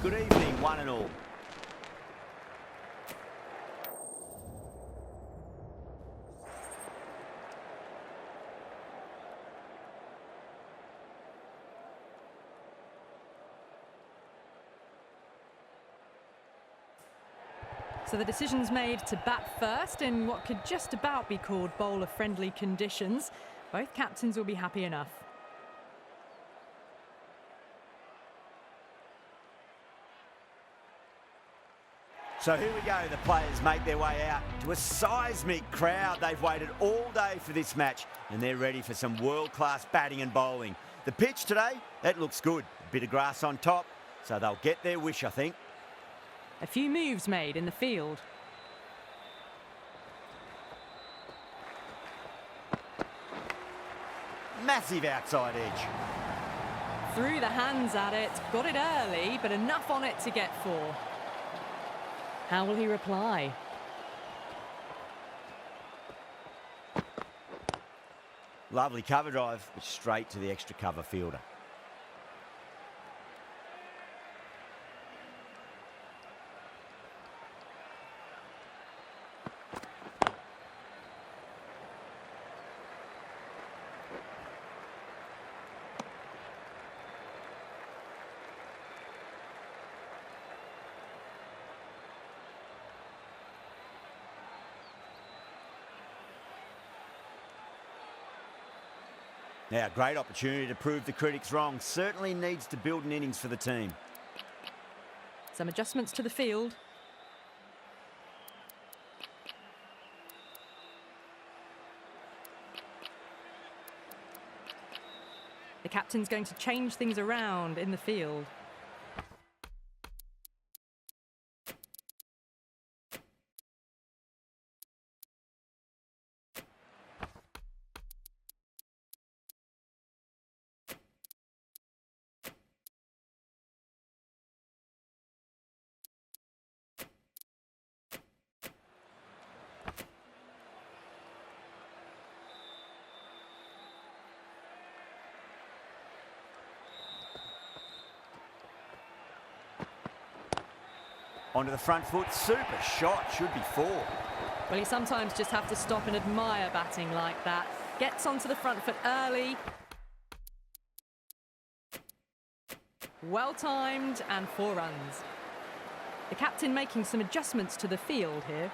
Good evening, one and all. So the decision's made to bat first in what could just about be called bowler-friendly conditions. Both captains will be happy enough. So here we go, the players make their way out to a seismic crowd. They've waited all day for this match and they're ready for some world-class batting and bowling. The pitch today, that looks good. A bit of grass on top, so they'll get their wish, I think. A few moves made in the field. Massive outside edge. Threw the hands at it, got it early, but enough on it to get 4. How will he reply? Lovely cover drive, but straight to the extra cover fielder. Now, great opportunity to prove the critics wrong. Certainly needs to build an innings for the team. Some adjustments to the field. The captain's going to change things around in the field. Onto the front foot, super shot, should be 4. Well, you sometimes just have to stop and admire batting like that. Gets onto the front foot early. Well timed and 4 runs. The captain making some adjustments to the field here.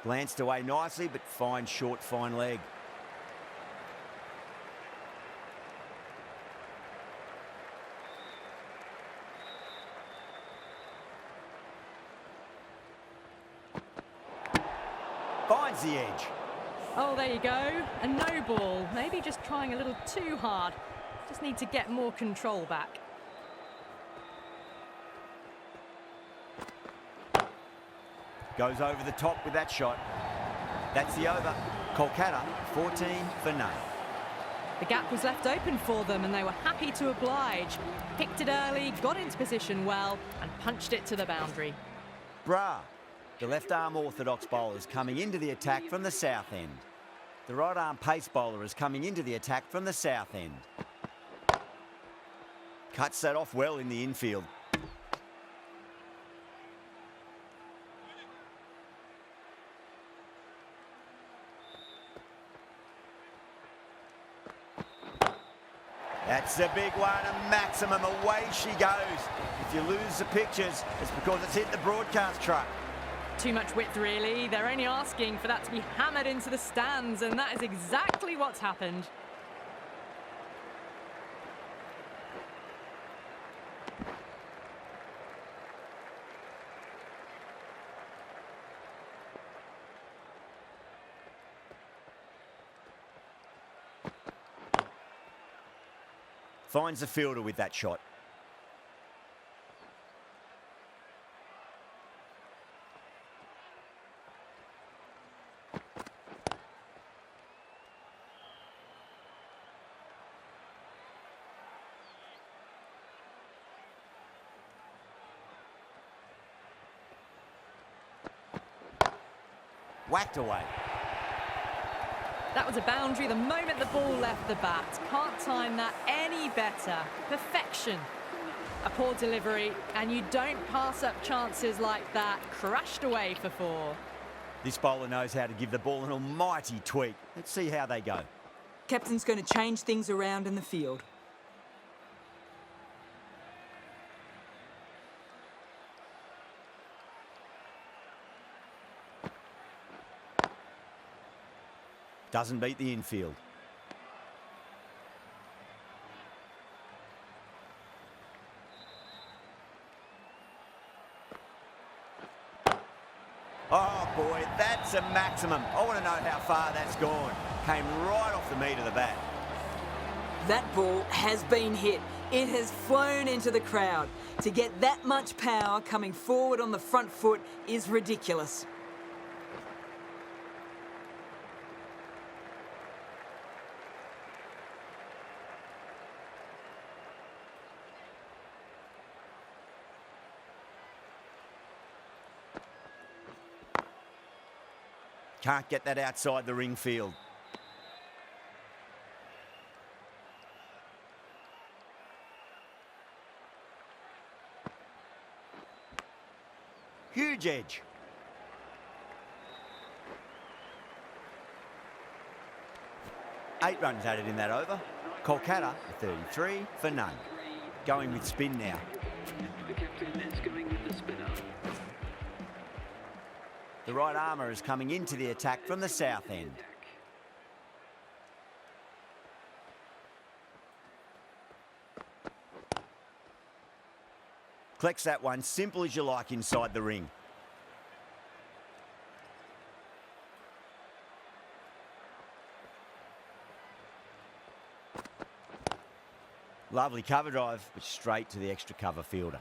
Glanced away nicely, but fine short, fine leg. Finds the edge. Oh, there you go. A no ball. Maybe just trying a little too hard. Just need to get more control back. Goes over the top with that shot. That's the over. Kolkata, 14 for none. The gap was left open for them and they were happy to oblige. Picked it early, got into position well and punched it to the boundary. Bra, the left-arm orthodox bowler is coming into the attack from the south end. The right-arm pace bowler is coming into the attack from the south end. Cuts that off well in the infield. That's a big one, a maximum. Away she goes. If you lose the pictures, it's because it's hit the broadcast truck. Too much width, really. They're only asking for that to be hammered into the stands, and that is exactly what's happened. Finds the fielder with that shot. Whacked away. That was a boundary the moment the ball left the bat. Can't time that any better. Perfection. A poor delivery, and you don't pass up chances like that. Crashed away for 4. This bowler knows how to give the ball an almighty tweak. Let's see how they go. Captain's going to change things around in the field. Doesn't beat the infield. Oh boy, that's a maximum. I want to know how far that's gone. Came right off the meat of the bat. That ball has been hit. It has flown into the crowd. To get that much power coming forward on the front foot is ridiculous. Can't get that outside the ring field. Huge edge. Eight runs added in that over. Kolkata, a 33 for none. Going with spin now. The captain is going with the spinner. The right armour is coming into the attack from the south end. Collects that one, simple as you like, inside the ring. Lovely cover drive, but straight to the extra cover fielder.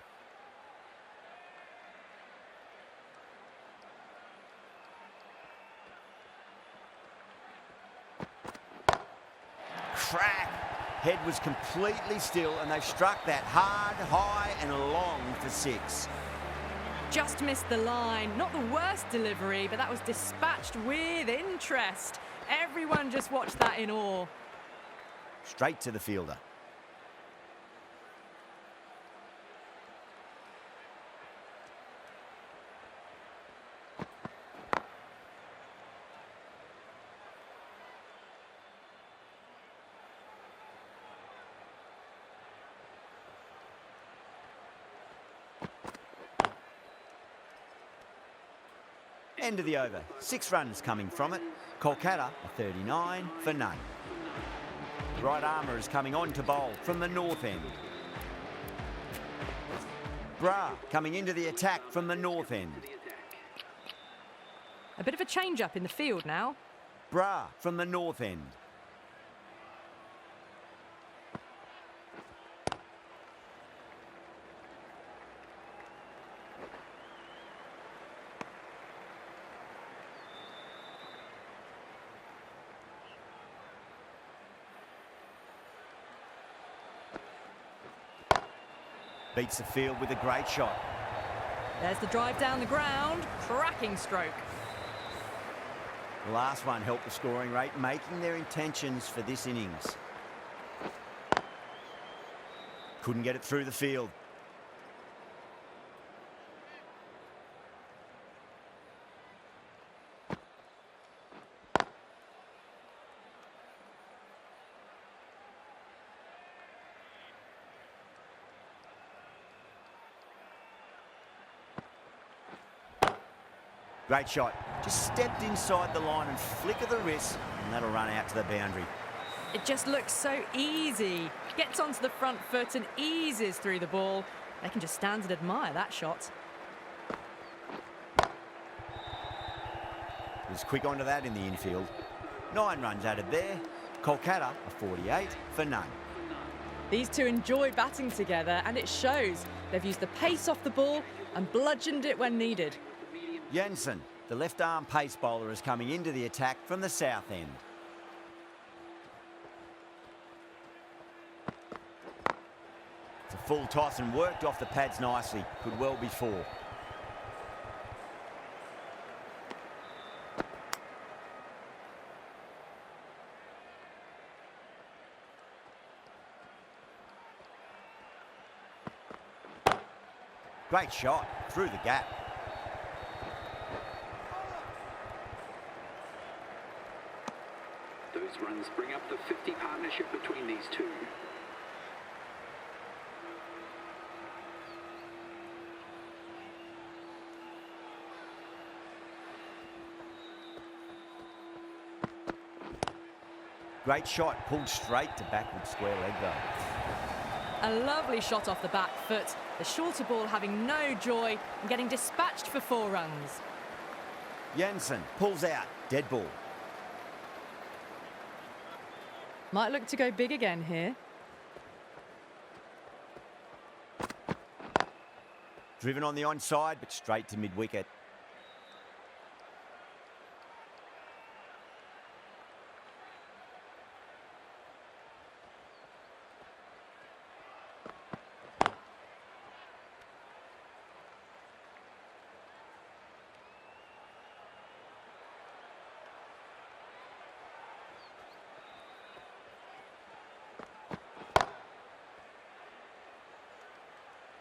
Crack! Head was completely still and they've struck that hard, high and long for 6. Just missed the line. Not the worst delivery, but that was dispatched with interest. Everyone just watched that in awe. Straight to the fielder. End of the over. 6 runs coming from it. Kolkata, a 39 for none. Right armour is coming on to bowl from the north end. Bra coming into the attack from the north end. A bit of a change-up in the field now. Bra from the north end. Beats the field with a great shot. There's the drive down the ground. Cracking stroke. The last one helped the scoring rate, making their intentions for this innings. Couldn't get it through the field. Great shot. Just stepped inside the line and flick of the wrist, and that'll run out to the boundary. It just looks so easy. Gets onto the front foot and eases through the ball. They can just stand and admire that shot. Was quick onto that in the infield. 9 runs added there. Kolkata, a 48 for none. These two enjoy batting together, and it shows. They've used the pace off the ball and bludgeoned it when needed. Jensen, the left-arm pace bowler, is coming into the attack from the south end. It's a full toss and worked off the pads nicely. Could well be 4. Great shot through the gap. Those runs bring up the 50 partnership between these two. Great shot, pulled straight to backward square leg though. A lovely shot off the back foot. The shorter ball having no joy and getting dispatched for 4 runs. Jensen pulls out, dead ball. Might look to go big again here. Driven on the onside, but straight to mid-wicket.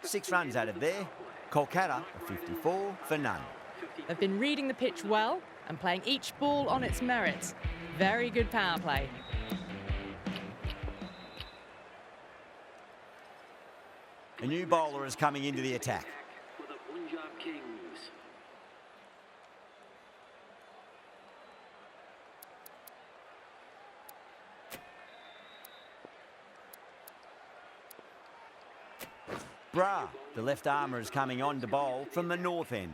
Six runs out of there. Kolkata, 54 for none. They've been reading the pitch well and playing each ball on its merit. Very good power play. A new bowler is coming into the attack. For the Punjab Kings. Bra, the left armour, is coming on to bowl from the north end.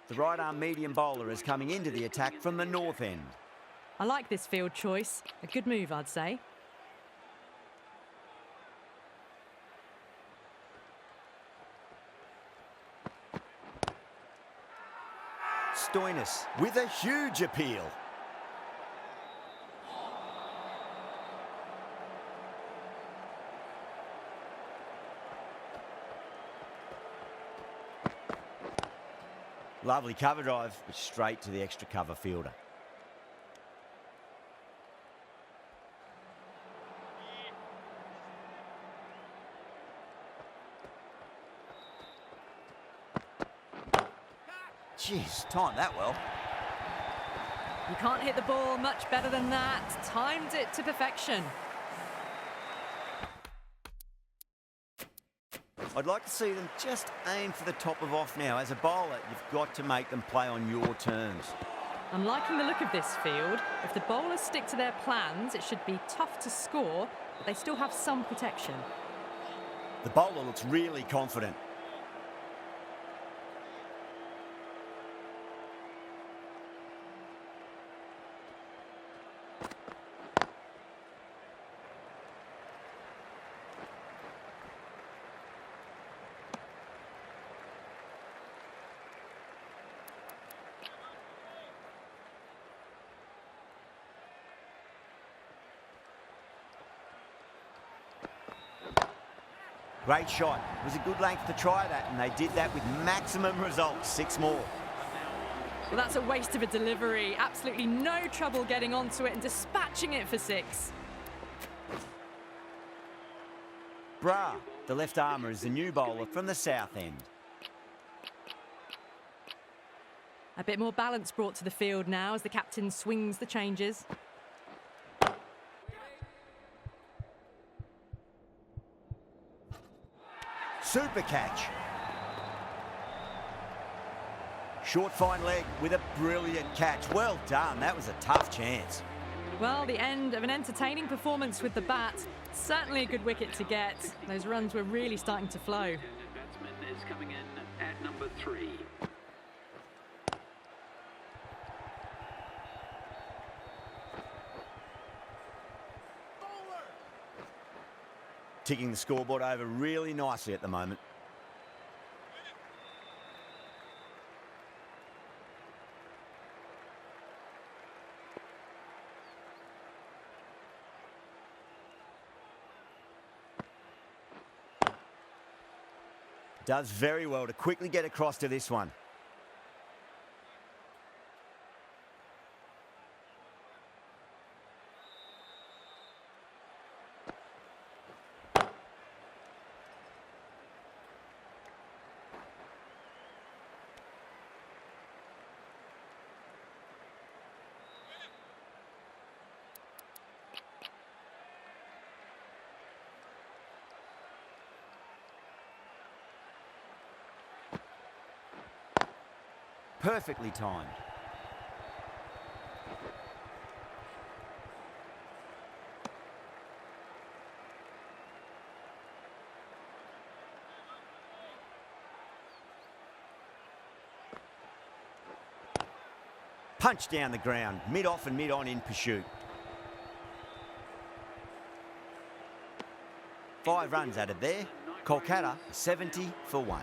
The right arm medium bowler is coming into the attack from the north end. I like this field choice. A good move, I'd say. Stoinis with a huge appeal. Lovely cover drive, but straight to the extra cover fielder. Jeez, timed that well. You can't hit the ball much better than that. Timed it to perfection. I'd like to see them just aim for the top of off now. As a bowler, you've got to make them play on your terms. I'm liking the look of this field. If the bowlers stick to their plans, it should be tough to score, but they still have some protection. The bowler looks really confident. Great shot. It was a good length to try that, and they did that with maximum results. 6 more. Well, that's a waste of a delivery. Absolutely no trouble getting onto it and dispatching it for 6. Bra, the left armour, is the new bowler from the south end. A bit more balance brought to the field now as the captain swings the changes. Super catch. Short fine leg with a brilliant catch. Well done. That was a tough chance. Well, the end of an entertaining performance with the bat. Certainly a good wicket to get. Those runs were really starting to flow. Batsman is coming in at number 3. Ticking the scoreboard over really nicely at the moment. Does very well to quickly get across to this one. perfectly timed. Punch down the ground, mid-off and mid-on in pursuit. 5 runs added there. Kolkata 70 for 1.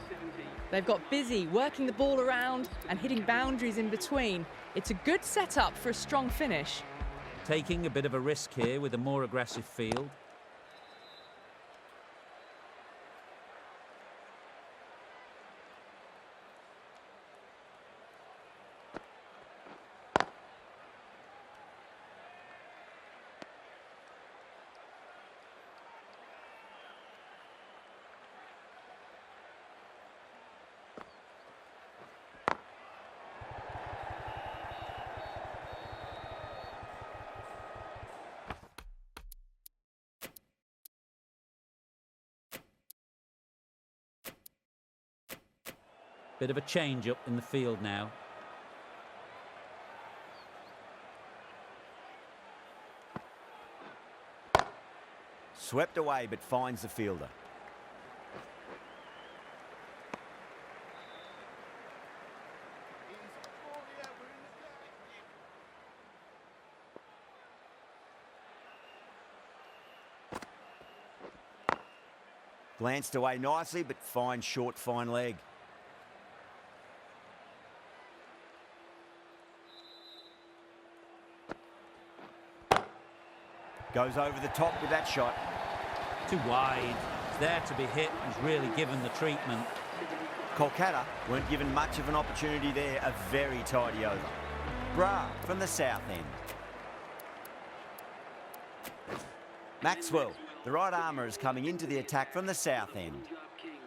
They've got busy working the ball around and hitting boundaries in between. It's a good setup for a strong finish. Taking a bit of a risk here with a more aggressive field. Bit of a change up in the field now. Swept away but finds the fielder. Glanced away nicely but finds short fine leg. Goes over the top with that shot. Too wide. It's there to be hit. He's really given the treatment. Kolkata weren't given much of an opportunity there. A very tidy over. Bra from the south end. Maxwell, the right armour, is coming into the attack from the south end. Punjab Kings.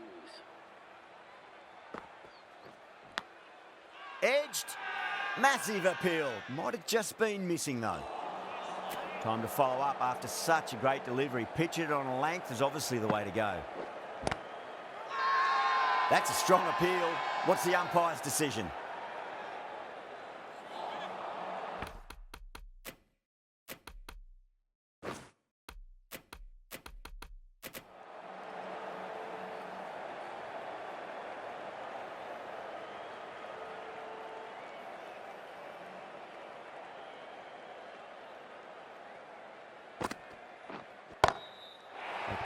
Edged. Massive appeal. Might have just been missing though. Time to follow up after such a great delivery. Pitch it on a length is obviously the way to go. That's a strong appeal. What's the umpire's decision?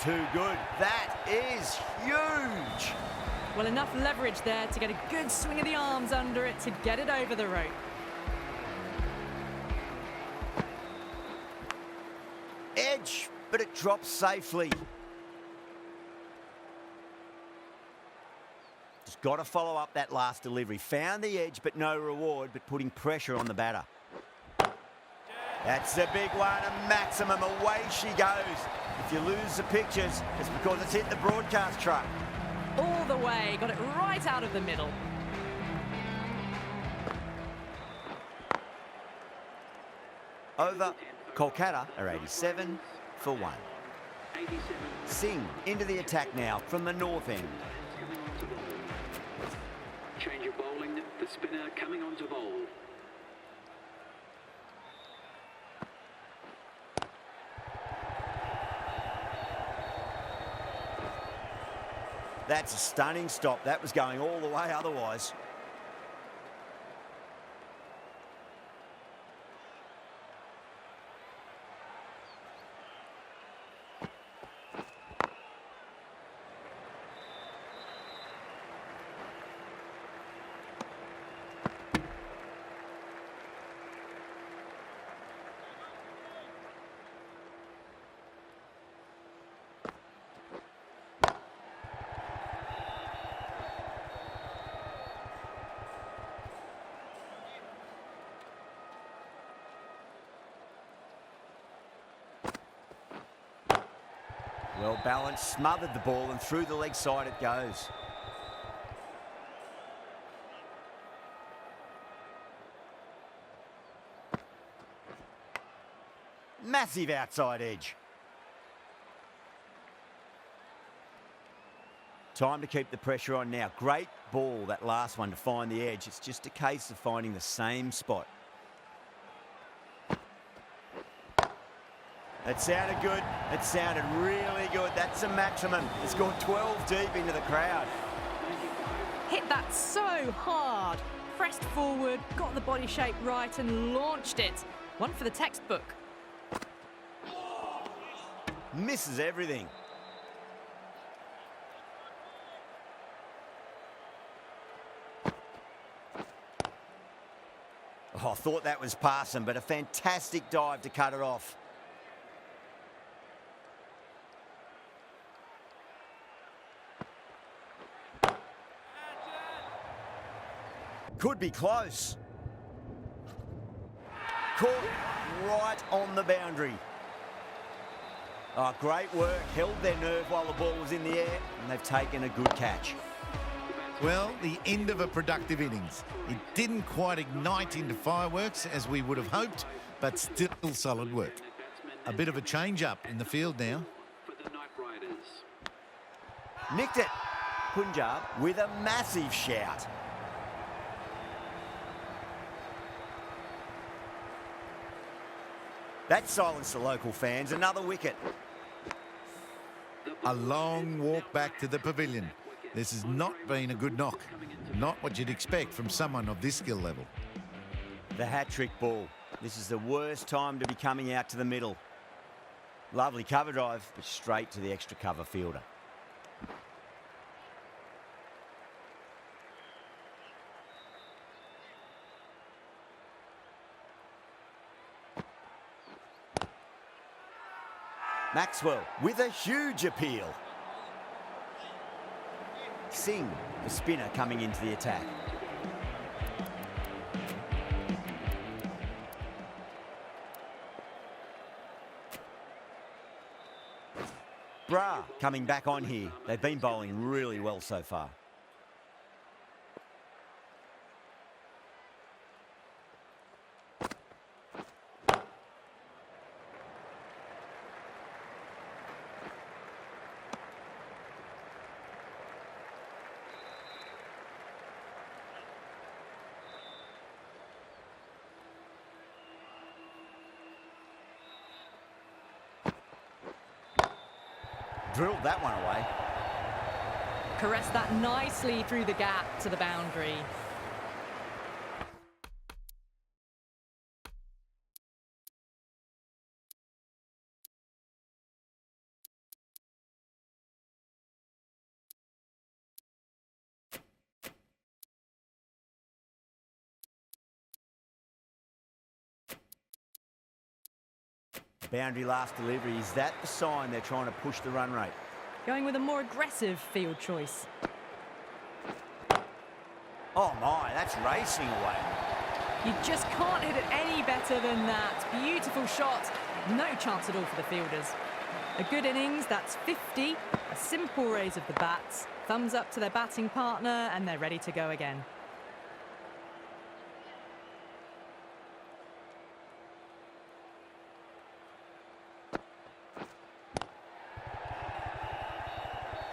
Too good. That is huge. Well, enough leverage there to get a good swing of the arms under it to get it over the rope. Edge, but it drops safely. Just got to follow up that last delivery. Found the edge, but no reward, but putting pressure on the batter. That's a big one, a maximum. Away she goes. If you lose the pictures, it's because it's hit the broadcast truck. All the way, got it right out of the middle. Over. Kolkata are 87 for 1. 87. Singh into the attack now from the north end. Coming on to bowl. Change of bowling. The spinner coming on to bowl. That's a stunning stop. That was going all the way otherwise. Well balanced, smothered the ball and through the leg side it goes. Massive outside edge. Time to keep the pressure on now. Great ball, that last one, to find the edge. It's just a case of finding the same spot. It sounded good. It sounded really good. That's a maximum. It's gone 12 deep into the crowd. Hit that so hard. Pressed forward, got the body shape right and launched it. One for the textbook. Misses everything. Oh, I thought that was passing, but a fantastic dive to cut it off. Could be close. Caught right on the boundary. Oh, great work. Held their nerve while the ball was in the air, and they've taken a good catch. Well, the end of a productive innings. It didn't quite ignite into fireworks as we would have hoped, but still solid work. A bit of a change-up in the field now. For the Night Riders. Nicked it. Punjab with a massive shout. That silenced the local fans. Another wicket. A long walk back to the pavilion. This has not been a good knock. Not what you'd expect from someone of this skill level. The hat-trick ball. This is the worst time to be coming out to the middle. Lovely cover drive, but straight to the extra cover fielder. Maxwell with a huge appeal. Singh, the spinner, coming into the attack. Bra coming back on here. They've been bowling really well so far. Drilled that one away. Caressed that nicely through the gap to the boundary. Boundary last delivery. Is that the sign they're trying to push the run rate? Going with a more aggressive field choice. Oh my, that's racing away. You just can't hit it any better than that. Beautiful shot. No chance at all for the fielders. A good innings, that's 50. A simple raise of the bats. Thumbs up to their batting partner, and they're ready to go again.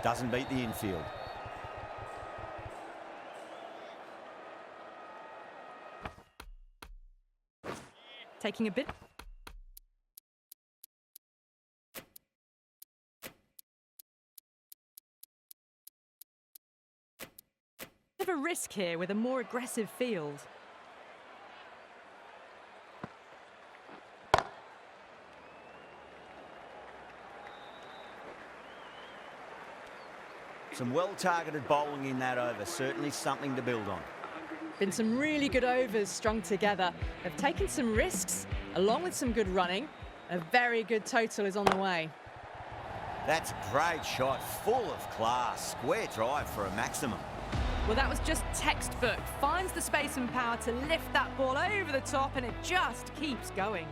Doesn't beat the infield. Taking a bit. Bit of a risk here with a more aggressive field. Some well-targeted bowling in that over. Certainly something to build on. Been some really good overs strung together. They've taken some risks, along with some good running. A very good total is on the way. That's a great shot, full of class. Square drive for a maximum. Well, that was just textbook. Finds the space and power to lift that ball over the top, and it just keeps going.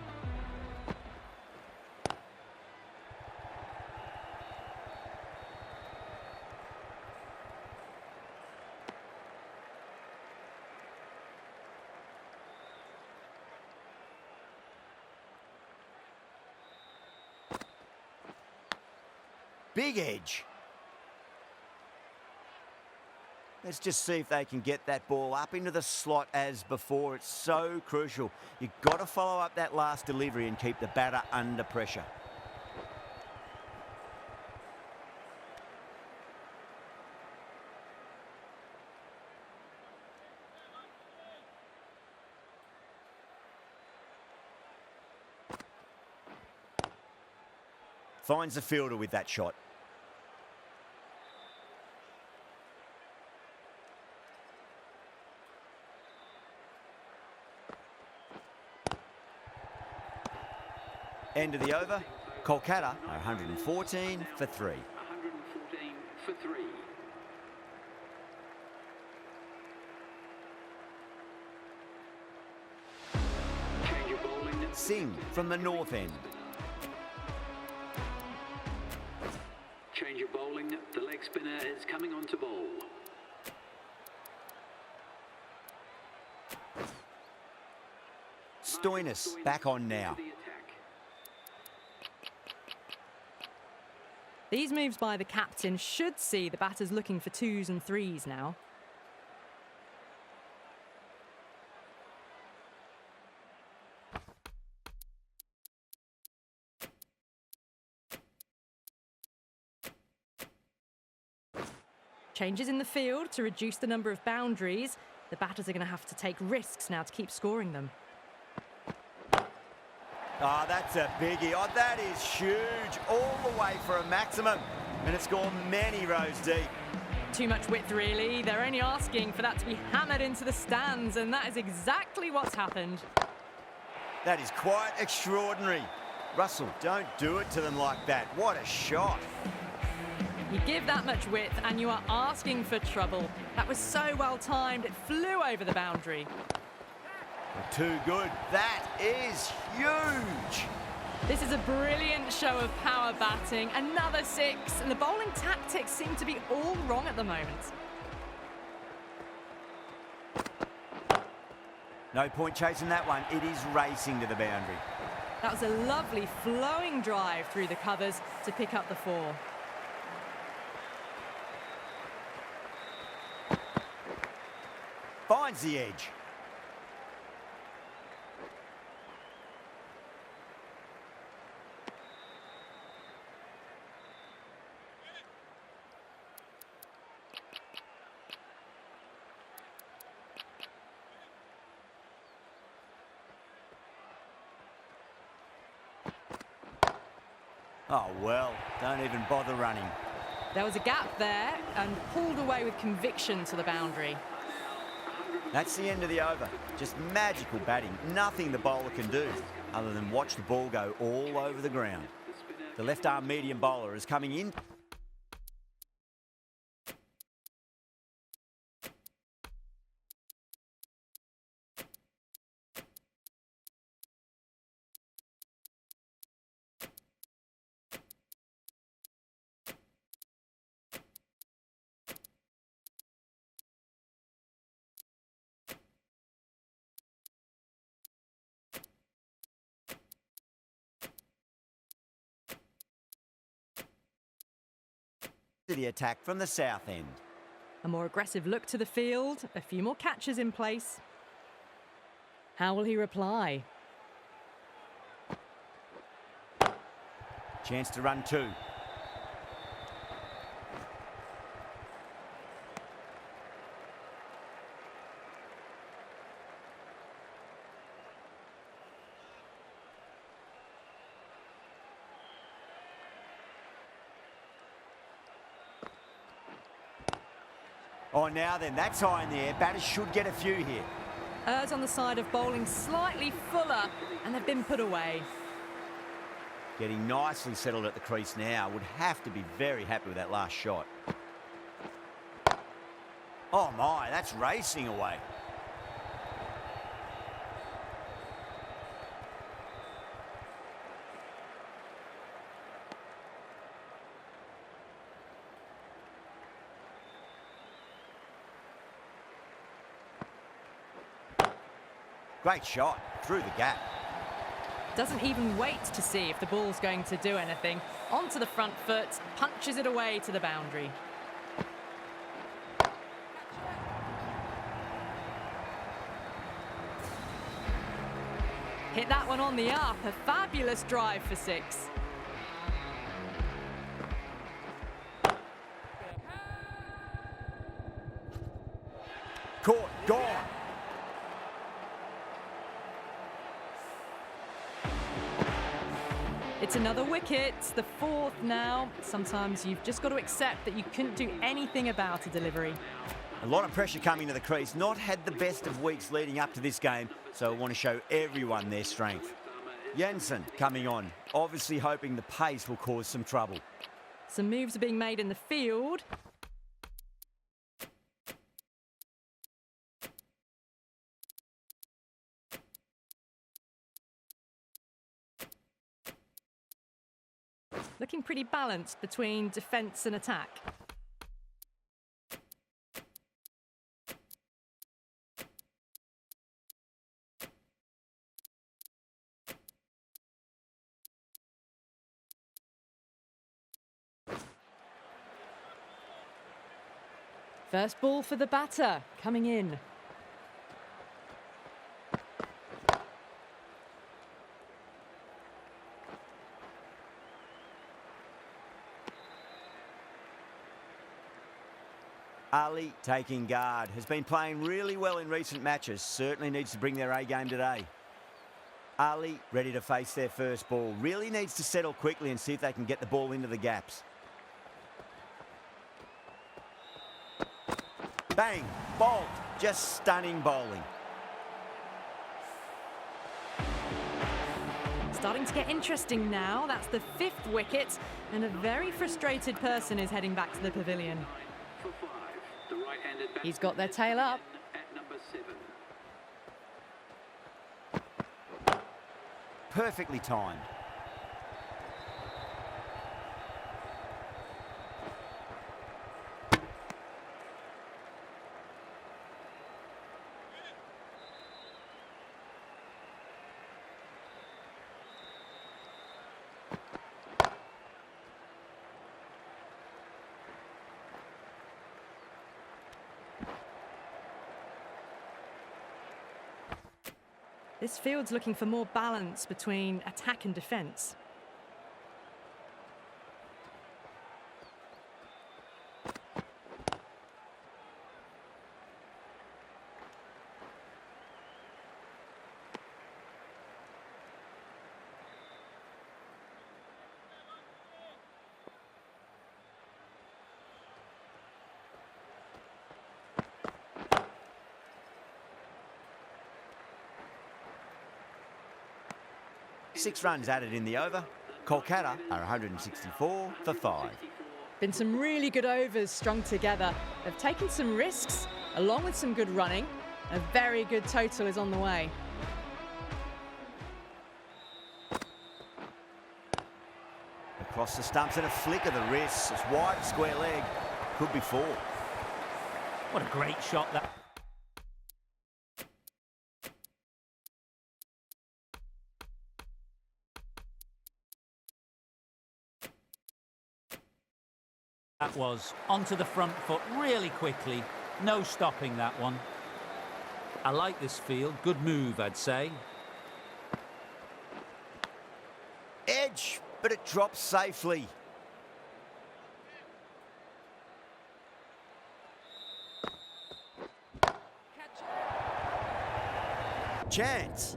Big edge. Let's just see if they can get that ball up into the slot as before. It's so crucial. You've got to follow up that last delivery and keep the batter under pressure. Finds the fielder with that shot. End of the over. Kolkata are 114 for 3. 114 for 3. Change of bowling. Singh from the north end. Change of bowling. The leg spinner is coming on to bowl. Stoinis back on now. The attack. These moves by the captain should see the batters looking for 2s and 3s now. Changes in the field to reduce the number of boundaries. The batters are going to have to take risks now to keep scoring them. Oh, that's a biggie. Oh, that is huge. All the way for a maximum. And it's gone many rows deep. Too much width, really. They're only asking for that to be hammered into the stands, and that is exactly what's happened. That is quite extraordinary. Russell, don't do it to them like that. What a shot. You give that much width and you are asking for trouble. That was so well timed, it flew over the boundary. Too good. That is huge. This is a brilliant show of power batting. Another 6, and the bowling tactics seem to be all wrong at the moment. No point chasing that one. It is racing to the boundary. That was a lovely flowing drive through the covers to pick up the 4. Finds the edge. Oh, well, don't even bother running. There was a gap there and pulled away with conviction to the boundary. That's the end of the over. Just magical batting. Nothing the bowler can do other than watch the ball go all over the ground. The left-arm medium bowler is coming in. To the attack from the south end. A more aggressive look to the field, a few more catches in place. How will he reply? Chance to run 2. Oh, now then, that's high in the air. Batters should get a few here. Errs on the side of bowling slightly fuller, and they've been put away. Getting nicely settled at the crease now. Would have to be very happy with that last shot. Oh my, that's racing away. Great shot through the gap. Doesn't even wait to see if the ball's going to do anything. Onto the front foot, punches it away to the boundary. Hit that one on the up. A fabulous drive for 6. Caught, gone. It's another wicket, the 4th now. Sometimes you've just got to accept that you couldn't do anything about a delivery. A lot of pressure coming to the crease. Not had the best of weeks leading up to this game, so I want to show everyone their strength. Jensen coming on, obviously hoping the pace will cause some trouble. Some moves are being made in the field. Looking pretty balanced between defence and attack. First ball for the batter, coming in. Ali taking guard. Has been playing really well in recent matches. Certainly needs to bring their A game today. Ali ready to face their first ball. Really needs to settle quickly and see if they can get the ball into the gaps. Bang, bolt, just stunning bowling. Starting to get interesting now. That's the 5th wicket, and a very frustrated person is heading back to the pavilion. For 5, the right-handed He's got their tail up. at number 7. Perfectly timed. This field's looking for more balance between attack and defence. Six runs added in the over. Kolkata are 164 for 5. Been some really good overs strung together. They've taken some risks, along with some good running. A very good total is on the way. Across the stumps and a flick of the wrist. It's wide, square leg. Could be 4. What a great shot that. That was onto the front foot really quickly. No stopping that one. I like this field. Good move, I'd say. Edge, but it drops safely. Chance.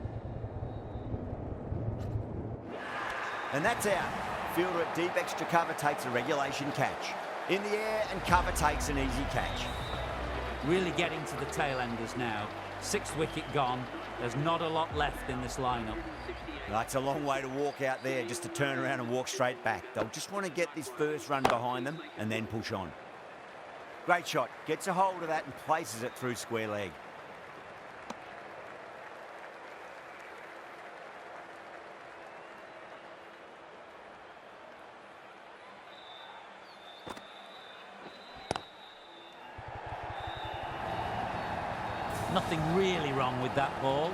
And that's out. Fielder at deep extra cover takes a regulation catch. In the air and cover takes an easy catch. Really getting to the tail enders now. 6th wicket gone. There's not a lot left in this lineup. That's a long way to walk out there just to turn around and walk straight back. They'll just want to get this first run behind them and then push on. Great shot. Gets a hold of that and places it through square leg. Nothing really wrong with that ball.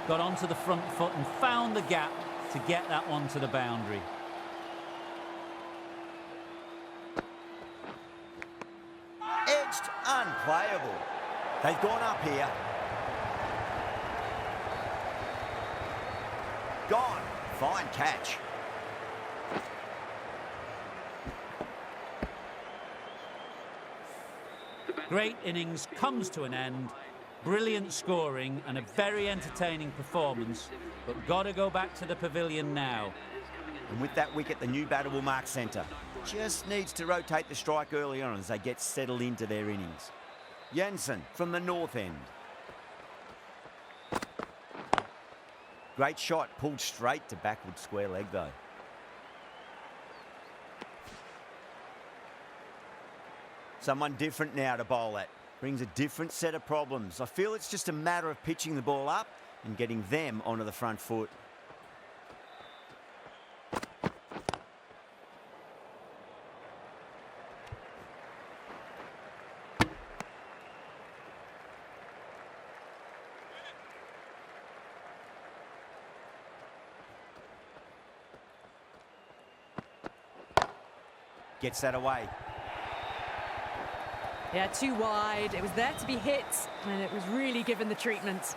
Got onto the front foot and found the gap to get that one to the boundary. Edged, unplayable. They've gone up here. Gone. Fine catch. Great innings comes to an end. Brilliant scoring and a very entertaining performance, but got to go back to the pavilion now. And with that wicket, the new batter will mark centre. Just needs to rotate the strike early on as they get settled into their innings. Jansen from the north end. Great shot, pulled straight to backward square leg though. Someone different now to bowl at. Brings a different set of problems. I feel it's just a matter of pitching the ball up and getting them onto the front foot. Gets that away. Yeah, too wide. It was there to be hit, and it was really given the treatment.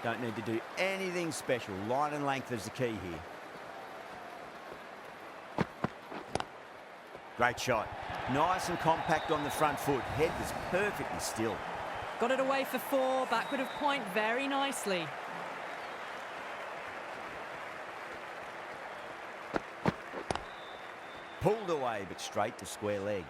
Don't need to do anything special. Line and length is the key here. Great shot. Nice and compact on the front foot. Head was perfectly still. Got it away for 4, backward of point very nicely. Pulled away, but straight to square leg.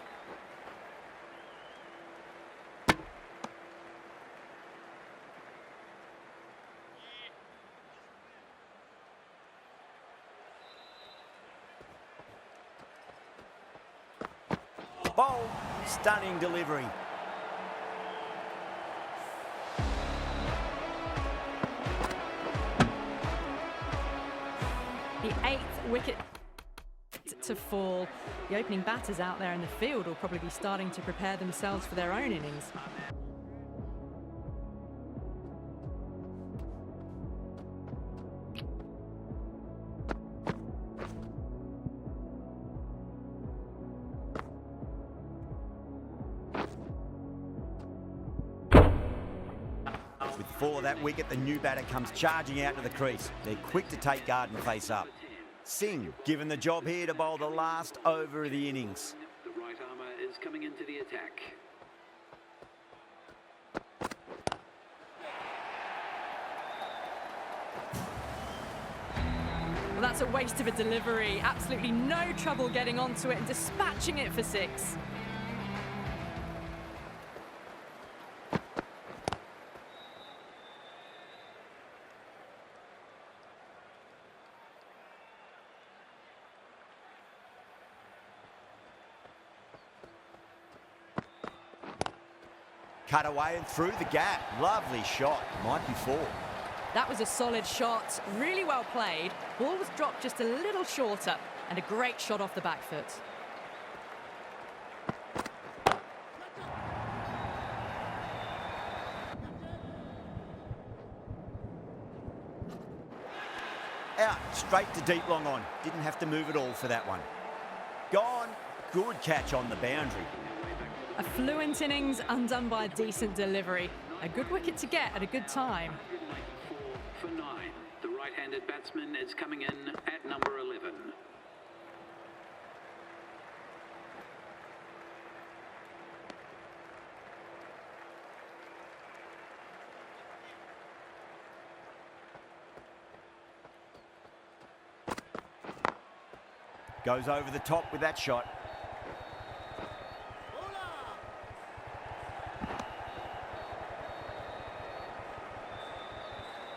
Bold, stunning delivery. The 8th wicket to fall. The opening batters out there in the field will probably be starting to prepare themselves for their own innings. With 4 of that wicket, the new batter comes charging out to the crease. They're quick to take guard and face up. Singh given the job here to bowl the last over of the innings. The right armour is coming into the attack. Well, that's a waste of a delivery. Absolutely no trouble getting onto it and dispatching it for 6. Cut away and through the gap. Lovely shot. Might be 4. That was a solid shot, really well played. Ball was dropped just a little shorter, and a great shot off the back foot. Out, straight to deep long on. Didn't have to move at all for that one. Gone. Good catch on the boundary. A fluent innings undone by a decent delivery. A good wicket to get at a good time. 4 for 9. The right-handed batsman is coming in at number 11. Goes over the top with that shot.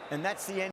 And that's the end.